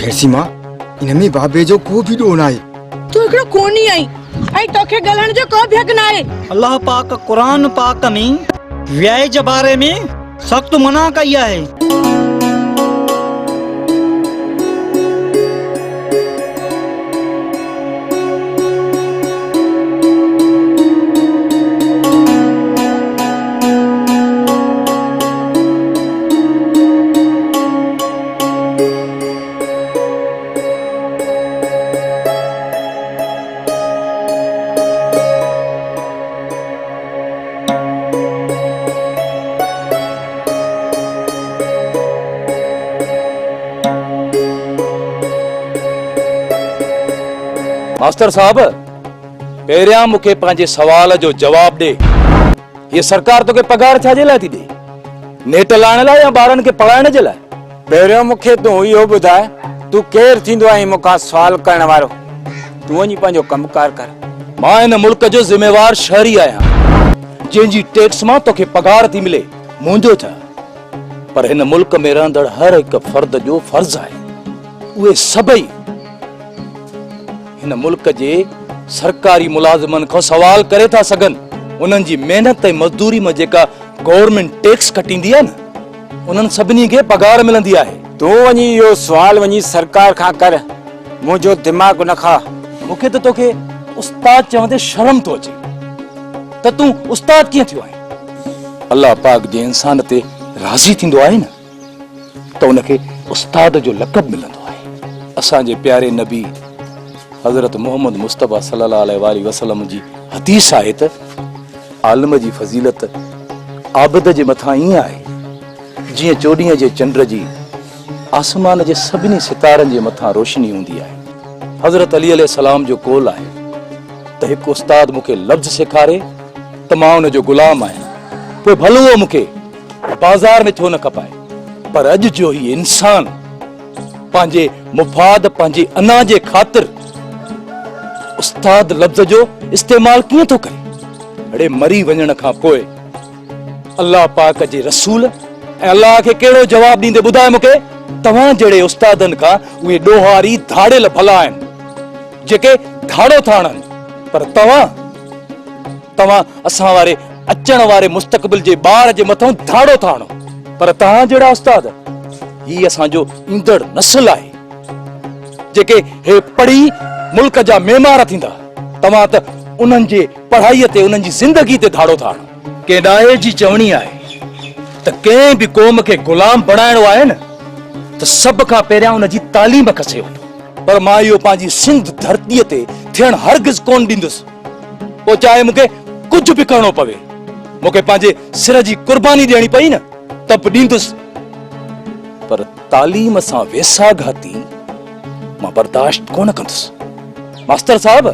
कैसी मां इनमें बाबे जो को भी डोन आए तू एकड़ो कोनी आई आई तोखे गलण जो को भी हक ना आहे। अल्लाह पाक कुरान पाक में व्याय जे बारे में सख्त मना कई है। मास्टर साहब पहिरियां मूंखे पंहिंजे सवाल जो जवाब दे। ये सरकार तोखे पगार छाजे लाइ थी दे? नेट लाइण लाइ या ॿारनि खे पढ़ाइण जे लाइ? पहिरियों मूंखे तूं इहो ॿुधाए तूं केरु थींदो आहीं मूंखां सवाल करण वारो? तूं वञी पंहिंजो कमकार कर। मां हिन मुल्क जो ज़िम्मेवार शहरी आहियां जंहिंजी टैक्स मां तोखे पगार थी मिले। मुंहिंजो छा, पर हिन मुल्क में रहंदड़ हर हिकु फर्द जो फर्ज़ आहे उहे सभई हिन मुल्क जे सरकारी मुलाज़िमनि खां सवाल करे था सघनि। उन्हनि जी मेहनत ऐं मज़दूरी में जेका गवर्नमेंट टैक्स कटींदी आहे न, उन्हनि सभिनी खे पगार मिलंदी आहे। तूं वञी इहो सुवाल वञी सरकार खां कर, मुंहिंजो दिमाग़ न खा। मूंखे त तोखे उस्ताद चवंदे शर्म थो अचे त तूं उस्ताद कीअं थियो आहे? अल्लाह पाक जे इंसान ते राज़ी थींदो आहे न त उनखे उस्ताद जो लक़ब मिलंदो आहे। असांजे प्यारे नबी हज़रत मोहम्मद मुस्तफ़ा सल्लल्लाहु अलैहि वसल्लम जी हदीस आहे त आलिम जी फज़ीलत आबिद जे मथां ईअं आहे जीअं चोॾींहं जे चंड जी आसमान जे सभिनी सितारनि जे मथां रोशनी हूंदी आहे। हज़रत अली अलैहिस्सलाम जो कौल आहे त हिकु उस्ताद मूंखे लफ़्ज़ सेखारे त मां उन जो ग़ुलाम आहियां, पोइ भलो उहो मूंखे बाज़ार में छो न खपाए, पर अॼु जो ही इंसान पंहिंजे मुफ़ाद पंहिंजे अना जे ख़ातिर उस्ताद लफ़्ज़ जो इस्तेमाल कीअं थो करे? अड़े मरी वञण खां पोइ अल्लाह पाक जे रसूल ऐं अल्लाह खे कहिड़ो जवाब ॾींदे ॿुधाए मूंखे? तव्हां जहिड़े उस्तादनि खां उहे ॾोहारी धाड़ियल भला आहिनि जेके धाड़ो था हणनि, पर तव्हां असां वारे अचण वारे मुस्तक़बिल जे ॿार जे मथां धाड़ो था हणो। पर तव्हां जहिड़ा उस्ताद, ही असांजो ईंदड़ नस्ल आहे जेके हे पढ़ी मुल्क जा मेमार थींदा। तव्हां त उन्हनि जे पढ़ाईअ ते उन्हनि जी ज़िंदगी ते धाड़ो था हणो। के डाए जी चवणी आहे त कंहिं बि क़ौम खे ग़ुलाम बणाइणो आहे न त सभ खां पहिरियां उन जी तालीम खसे वठो। पर मां इहो पंहिंजी सिंध धरतीअ ते थियण हरगिज़ कोन ॾींदुसि, पोइ चाहे मूंखे कुझु बि करणो पवे। मूंखे पंहिंजे सिर जी कुर्बानी ॾियणी पई न त बि ॾींदुसि, पर तालीम सां वेसाघाती मां बर्दाश्त कोन कंदुसि। मास्टर साहब,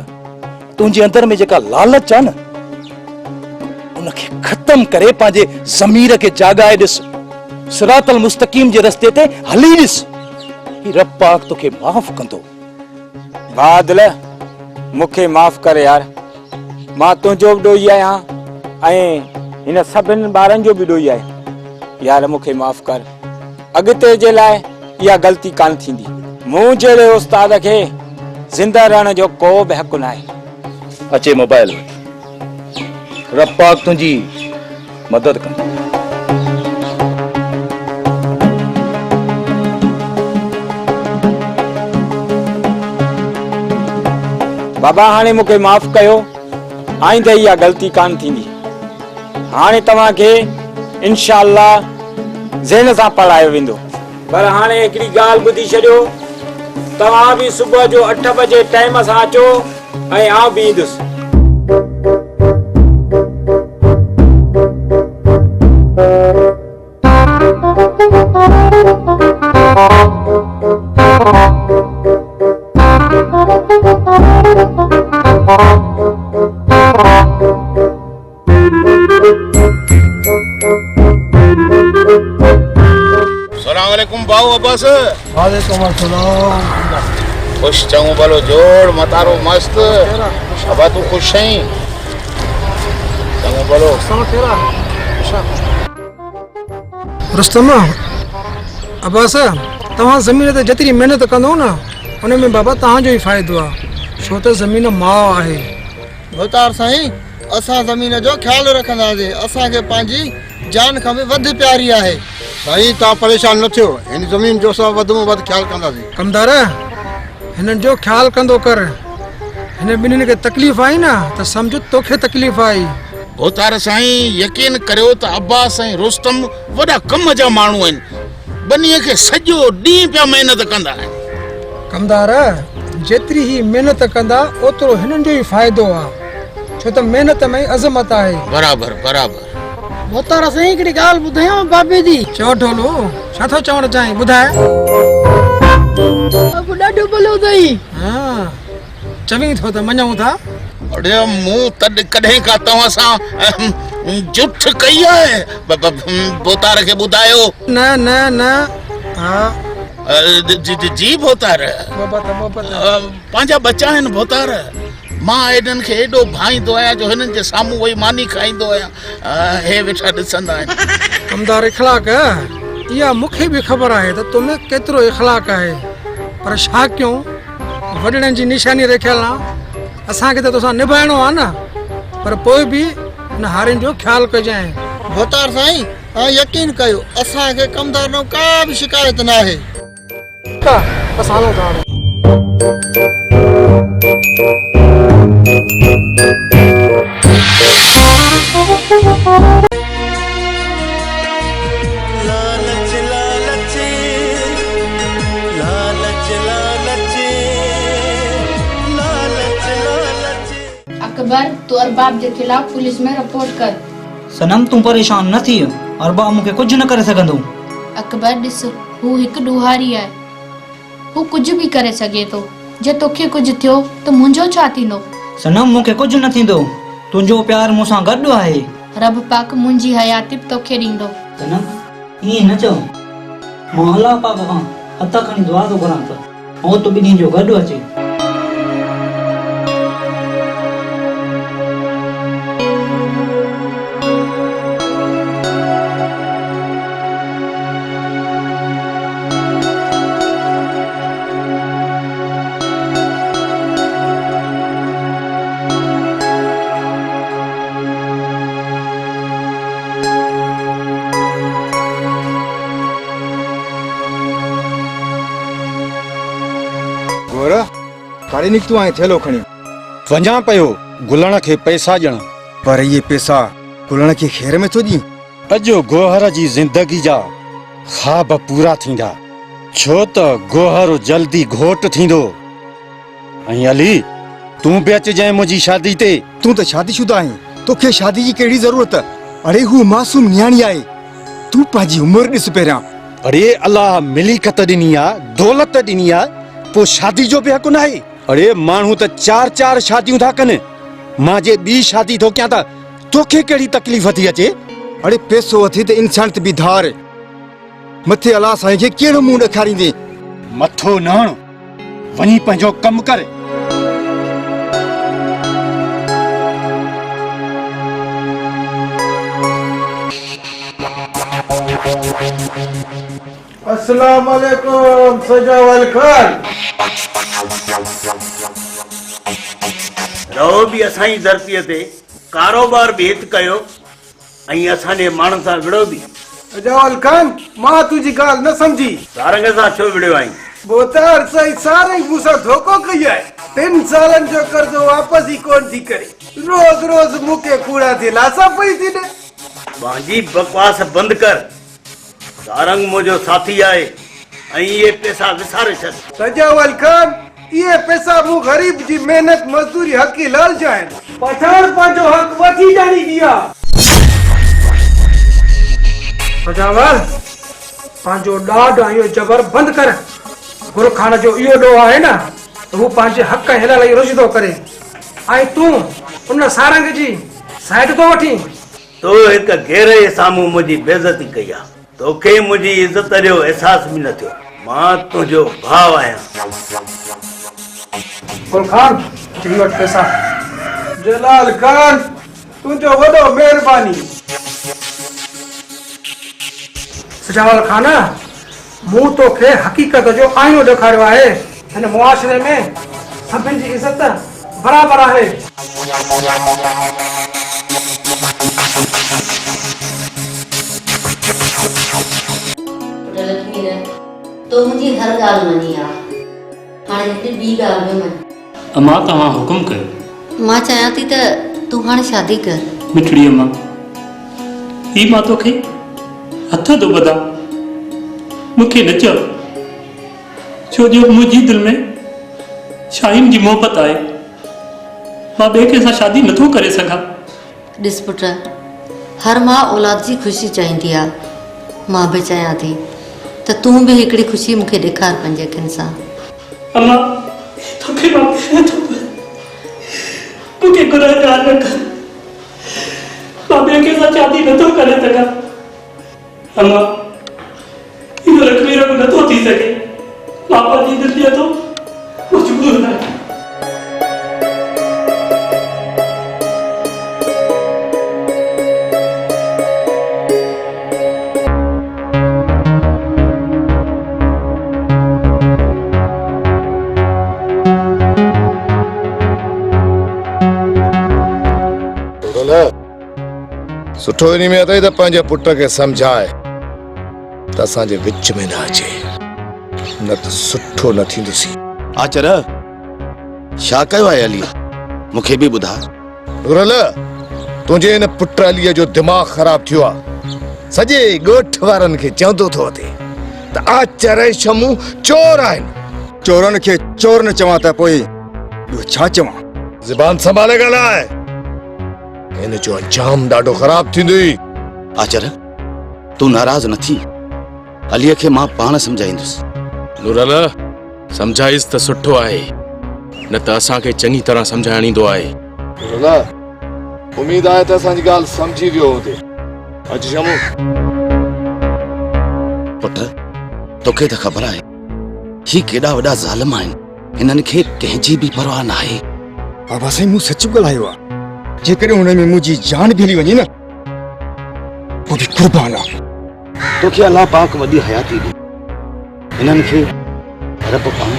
तुंहिंजे अंदर में जेका लालच आहे न, उनखे ख़त्म करे पंहिंजे ज़मीर खे जाॻाए ॾिस, सिरातल मुस्तक़ीम जे रस्ते ते हली ॾिस। ही रब पाक तोखे माफ़ कंदो। बादल मूंखे माफ़ करे यार, मां तुंहिंजो बि ॾोही आहियां ऐं हिन सभिनि ॿारनि जो बि ॾोही आहे। यार मूंखे माफ़ कर, अॻिते जे लाइ इहा ग़लती कान थींदी। मूं जहिड़े उस्ताद खे ज़िंदा रहण जो को बि हक़ न आहे। अचे मोबाइल वटि, रब पाक तुंहिंजी मदद कंदो। बाबा हाणे मूंखे माफ़ कयो, आइंदे इहा ग़लती कान थींदी। हाणे तव्हांखे इंशाअल्लाह ज़हन सां पढ़ायो वेंदो। पर हाणे हिकिड़ी ॻाल्हि ॿुधी छॾियो, तव्हां बि सुबुह जो 8 बजे टाइम सां अचो ऐं आउं बि ईंदुसि। सलामकुम भाऊ अब्बास। वालेकुम अस्सलाम। खुश चऊं भलो जोड़ मतारो मस्त। शाबा तू खुश हैं? चऊं भलो रुस्तम अब्बास तव्हां ज़मीन ते जेतिरी महिनत कंदो न उन में बाबा तव्हांजो ई फ़ाइदो आहे, छो त ज़मीन माउ आहे। भोतार साईं, असां ज़मीन जो ख्याल रखंदासीं, असांखे पंहिंजी जान खां बि वधि प्यारी आहे। साईं तव्हां परेशान न थियो, हिन ज़मीन जो असां वधि में वधि ख्यालु कंदासीं। कमदार हिननि जो ख्यालु कंदो कर, हिन ॿिन्हिनि खे तकलीफ़ आई न त सम्झ तोखे तकलीफ़ आई। भोतार साईं यकीन करियो त अब्बास ऐं रुस्तम वॾा कम जा माण्हू आहिनि, ॿनीअ खे सॼो ॾींहुं पिया महिनत कंदा आहिनि। कमदार जेतिरी ही महिनत कंदा ओतिरो हिननि जो ई फ़ाइदो आहे, छो त महिनत में ई अज़मत आहे। बराबर बराबर। भोतार साईं हिकिड़ी ॻाल्हि ॿुधायांव बाबे जी। चओ ढोलो, छा थो चवणु चाहीं, ॿुधाए। ॾाढो भलो अथई। हा चवीं थो त मञूं था। अड़े मूं तॾहिं कॾहिं खां तव्हां सां जुठ कई आहे, भोतार खे ॿुधायो। न न न हा जी भोतार, पंहिंजा बच्चा आहिनि भोतार। मां हिननि खे एॾो भाईंदो आहियां जो हिननि जे साम्हूं वेही मानी खाईंदो आहियां, हे वेठा ॾिसंदा आहिनि। कमदार इख़लाक़ इहा मूंखे बि ख़बर आहे त तुमें केतिरो इख़लाक़ आहे, पर छा कयूं, वॾड़नि जी निशानी रखियल आहे, असांखे त तोसां निभाइणो आहे न, पर पोइ बि हिन हारियुनि जो ख़्यालु कजांइ। भोतार साईं तव्हां यकीन कयो, असांखे कमदार न का बि शिकायत न आहे। बस हलो था। लालच लालच लालच लालच लालच लालच। अकबर तू अरबाब के खिलाफ पुलिस में रिपोर्ट कर। सनम तू परेशान न थी, अरबाब मूंखे कुझु न करे सघंदो। अकबर ॾिस, हू हिकु ॾुहारी आहे, हू कुझु बि करे सघे थो। जे तोखे कुझु थियो त मुंहिंजो छा थींदो? सनम मूंखे कुझु न थींदो, तुंहिंजो प्यार मूंसां गॾु आहे। रब पाक मुंहिंजी हयाती तोखे ॾींदो। सनम ईअं न चओ, मां अलाह पाक खां हथ खणी दुआ थो करां त ऐं तूं ॿिन्हिनि जो गॾु अचे। गोरा काॾे निकितो आहीं, थेलो खणी? वञा पियो गुलण खे पैसा ॾियण, पर इहे पैसा गुलण खे ख़ैर में थो ॾीं? अॼु गोहर जी ज़िंदगी जा ख़्वाब पूरा थींदा, छो त गोहर जल्दी घोट थींदो। ऐं अली तूं बि अचिजांइ मुंहिंजी शादी ते। तूं त शादीशुदा आहीं, तोखे शादी जी कहिड़ी ज़रूरत? अड़े हू मासूम न्याणी आहे, तूं पंहिंजी उमिरि ॾिस पहिरियां। अड़े अलाह मिलीकत ॾिनी आहे, दौलत ॾिनी आहे, पोइ शादी जो बि हक़ न आहे? अड़े माण्हू त 4-4 शादियूं था कनि, मां जे ॿी शादी थो कयां त तोखे कहिड़ी तकलीफ़ थी अचे? अड़े पैसो अथी त इंसानियत बि धार, मथे अलाह साईं खे कहिड़ो मुंहुं ॾेखारींदे? मथो न हण, वञी पंहिंजो कमु कर। अस्सलाम वालेकुम सजावल खान। रहो बि असांजी धरतीअ ते, कारोबार बि हित कयो ऐं असांजे माण्हुनि सां विड़ो बि। सजावल खान मां तुंहिंजी ॻाल्हि न सम्झी। सारंग सां छो विड़ियो आहीं? बोतार साईं सारे मूंसां धोखो कई आहे, 3 सालनि जो कर्ज़ो वापसि ई कोन थी करे, रोज़ रोज़ मूंखे कूड़ा दिलासा पई थी ॾे। पंहिंजी बकवास बंदि कर, सारंग मुंहिंजो साथी आहे ऐं इहे पैसा विसारे छॾ। सजावल खान ये पैसा मु गरीब जी मेहनत मजदूरी हकी लाल जाए, पठान पंहिंजो हक वठी जानी दिया। सजावल पंहिंजो ॾाढ इहो जबर बंदि कर। गुरु खान जो इहो ॾोह आहे न त हू पंहिंजे हक़ हिन लाइ रुजदो करे, ऐं तूं उन सारंग जी साइड तो वठी। तो हिक घेरे जे साम्हूं मुंहिंजी बेइज़ती कई आहे, तोखे मुंहिंजी इज़त जो एहसास बि न थियो। मां तुंहिंजो भाउ आहियां। गुल खान जी वटि पैसा। जलाल खान तुंहिंजो वॾो महिरबानी। सजावल खान मूं तोखे हक़ीक़त जो आईनो ॾेखारियो आहे। हिन मुआशरे में सभिनि जी इज़त बराबरि आहे। तो मुंहिंजी हर ॻाल्हि मञी आहे। हाणे हिकु ॿी ॻाल्हि में मञ। अम्मा तव्हां हुकुम कयो। मां चाहियां थी त तूं हाणे शादी कर। मिठड़ी अम्मा, ही मां तोखे हथ थो ॿधा, मूंखे न चओ, छो जो मुंहिंजी दिलि में शाहीन जी मोहबत आहे। मां ॿिए कंहिं सां शादी नथो करे सघां। ॾिस पुट, हर मां औलाद जी ख़ुशी चाहींदी आहे। मां बि चाहियां थी त तूं बि हिकिड़ी ख़ुशी मूंखे ॾेखार पंहिंजे अखियुनि सां। अम्मा, तोखे मां थो मूंखे गुनहगार न कर। मां ॿिए कंहिं सां शादी नथो करे सघां। अम्मा, इहो लखमीर में नथो थी सघे। मां पंहिंजी दिलि तो मजबूर आहियां। सुठो इन में अथई त पंहिंजे पुट खे सम्झाए त असांजे विच में न अचे, न त सुठो न थींदुसी। आचर छा कयो आहे अली? मूंखे बि ॿुधा। नूरल, तुंहिंजे हिन पुट अलीअ जो दिमाग़ ख़राब थियो आहे। सॼे ॻोठ वारनि खे चवंदो थो अचे त आचर ऐं शमू चोर आहिनि। चोरनि खे चोर न चवां त पोइ ॿियो छा चवां? ज़बान संभाले ॻाल्हाए, इन जो अंजाम ॾाढो ख़राब थींदुई। आचर तूं नाराज़ न थी, अलीअ खे मां पाण सम्झाईंदुसि। नूरल, सम्झाइसि त सुठो आहे, न त असांखे चङी तरह सम्झाइण ईंदो आहे। नूरल, उम्मीद आहे त असांजी ॻाल्हि सम्झी वियो हूंदे। अच शमू। पुट, तोखे त ख़बर आहे ही केॾा वॾा ज़ालिम आहिनि। हिननि खे कंहिंजी बि परवाह न आहे। बाबा साईं, मूं सच ॻाल्हायो आहे। जेकॾहिं हुन में मुंहिंजी जान भी हली वञे न, पोइ बि कुर्बान आहे। तोखे अलाह पाक वॾी हयाती ॾी। हिननि खे रब पाण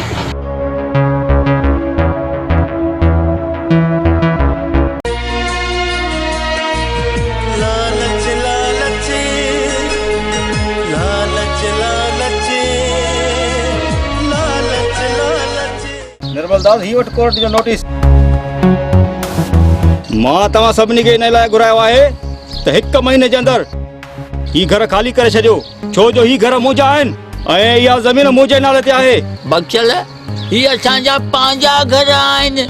लालच लालच लालच लालच लालच लालच। निर्मल दास, ही वटि कोर्ट जो नोटिस। मां तव्हां सभिनी खे इन लाइ घुरायो आहे त 1 महीने जे अंदरि ही घर खाली करे छॾियो, छो जो ही घर मुंहिंजा आहिनि ऐं इहा ज़मीन मुंहिंजे नाले ते आहे। बख्शल, ही असांजा पंहिंजा घर आहिनि,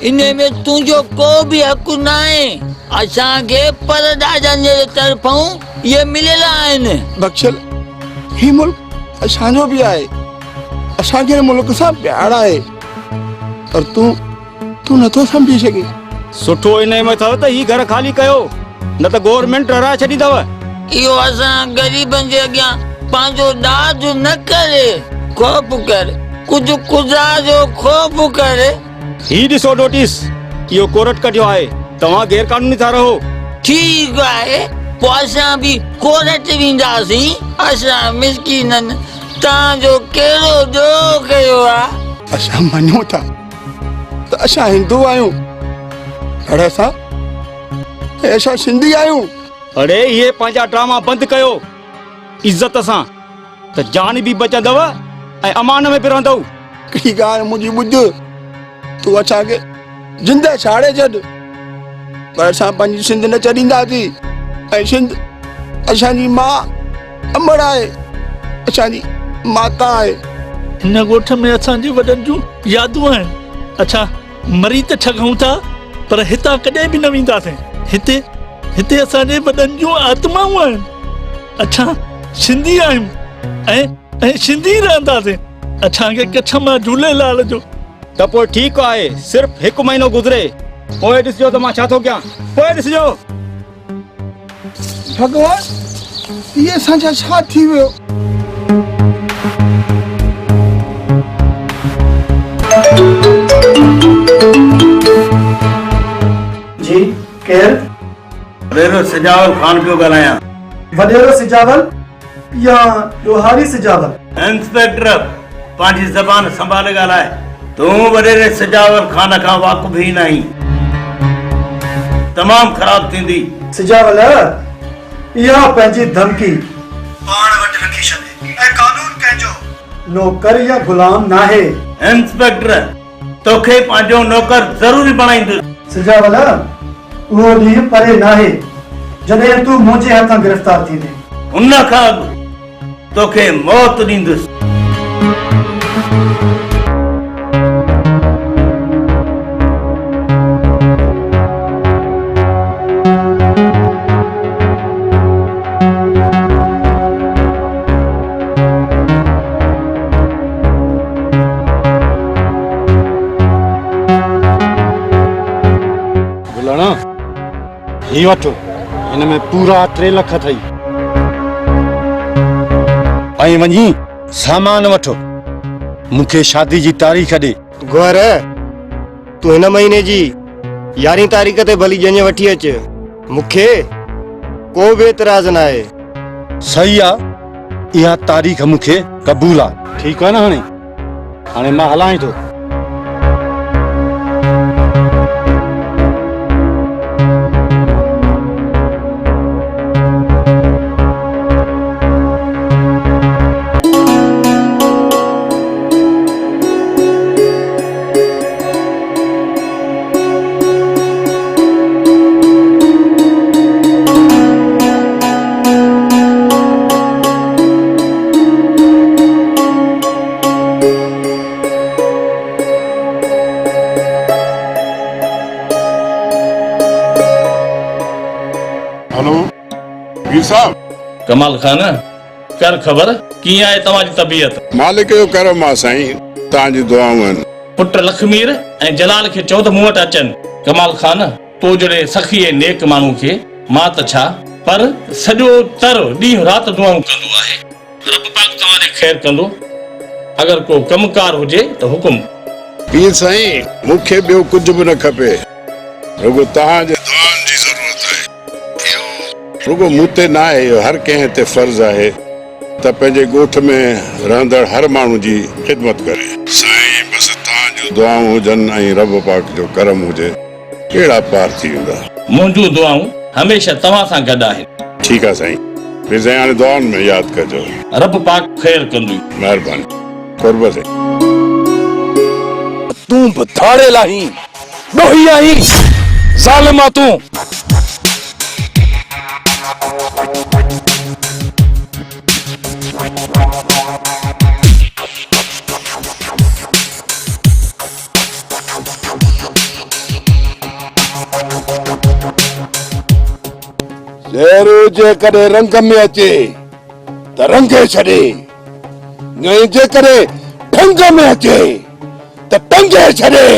इन में तुंहिंजो को बि हक़ न आहे। असांखे परदादनि जे तरफ़ां इहे मिलियल आहिनि। बख्शल, ही मुल्क असांजो बि आहे। असांखे हिन मुल्क सां प्यार आहे, पर तूं नथो सम्झी सघे। सुठो इन में अथव त ही घर खाली कयो, न त गवर्नमेंट रहाए छॾींदव। इहो असां ग़रीबनि जे अॻियां पंहिंजो ॾाज न करे, ख़ौफ़ कर, कुझु ख़ुदा जो ख़ौफ़ कर। ही ॾिसो नोटिस, इहो कोर्ट कढियो आहे। तव्हां गैर कानूनी था रहो। ठीकु आहे, पोइ असां बि कोर्ट वेंदासीं। असां मिसकीननि तव्हांजो कहिड़ो ॾोह कयो आहे? असां मञूं था त असां हिंदू आहियूं, पर असां सिंधी आहियूं। अरे ये पंहिंजा ड्रामा बंदि कयो। इज़त सां त जान बि बचंदव ऐं अमान में बि रहंदव। हिकिड़ी ॻाल्हि मुंहिंजी ॿुध, तूं असांखे जिंदह छाड़े छॾ, पर असां पंहिंजी सिंध न छॾींदासीं। ऐं सिंध असांजी मां अमर आहे, असांजी माता आहे। हिन ॻोठ में असांजे वॾनि जूं यादूं आहिनि। अच्छा, मरी त सघूं था, पर हितां कॾहिं बि न वेंदासीं। हिते असांजे वॾनि जूं आत्माऊं आहिनि। अच्छा, सिंधी आहियूं ऐं सिंधी रहंदासीं। असांखे कच्छ मां झूलेलाल जो। त पोइ ठीकु आहे, सिर्फ़ 1 महीनो गुज़रे, पोइ ॾिसजो त मां छा थो कयां। पोइ ॾिसजो। भगवान, ये असांजा छा थी वियो? जी, केर? वॾेरो सिजावल ख़ान पियो ॻाल्हायां। वॾेरो सिजावल? या ॾोहारी सिजावल? इंस्पेक्टर पंहिंजी ज़बान संभाले ॻाल्हाए। तूं वॾेरे सिजावल खान खां वाक़ुफ़ ई नहीं, तमाम ख़राब थींदी। सिजावल इहा पंहिंजी धमकी पाण वटि रखी छॾे ऐं कानून कंहिंजो नौकर या गुलाम नाहे। इंस्पेक्टर तोखे पंहिंजो नौकर ज़रूरी बणाईंदुसि। सिजावल उहो ॾींहुं परे नाहे जॾहिं तूं मुंहिंजे हथां गिरफ़्तार थींदे। उन खां अॻु तोखे मौत ॾींदुसि। गुलाणा ही वठो, हिन में पूरा 3 लख अथई। ऐं वञी सामान वठो, मूंखे शादी जी तारीख़ ॾे। गोर तूं हिन महीने जी 11 तारीख़ ते भली ॼञ वठी अच, मूंखे को बि एतराज़ न आहे। सही आहे, इहा तारीख़ मूंखे क़बूल आहे। ठीकु आहे न? हाणे मां हलां थो। कमाल खान कर ख़बर कीअं आहे तव्हांजी तबीयत? मालिक जो करम आहे साईं, तव्हांजी दुआऊं आहिनि। पुट लखमीर ऐं जलाल खे चओ त मूं वटि अचनि। कमाल खान तो जड़े सखी ऐं नेक माण्हू खे मां त छा पर सॼो तर ॾींहुं राति दुआऊं कंदो आहे। रब पाक तव्हांजे ख़ैर कंदो। अगरि को कमकार हुजे त हुकुम। पीर साईं मूंखे ॿियो कुझु बि न खपे, रुगो तव्हांजे दुआउनि जी ज़रूरत आहे। रुगो मूं ते न आहे, इहो हर कंहिं ते फर्ज़ आहे त पंहिंजे ॻोठ में रहंदड़ हर माण्हू जी ख़िदमत करे। साईं बसि तव्हांजूं दुआऊं हुजनि ऐं रब पाक जो करम हुजे, कहिड़ा पार थी वेंदा। मुंहिंजूं दुआऊं हमेशह तव्हां सां गॾु आहिनि। ठीकु आहे साईं, फिर साईं हाणे दुआउनि में यादि कजो। रब पाक ख़ैर कंदुई। महिरबानी। कुर्ब साईं। तूं बधाड़े लाही ॾोही आहीं ज़ालिमा तूं। शेरू जे करे रंग में अचे त रंगे छॾे, नहीं जे करे ढंग में अचे त टंगे छॾे।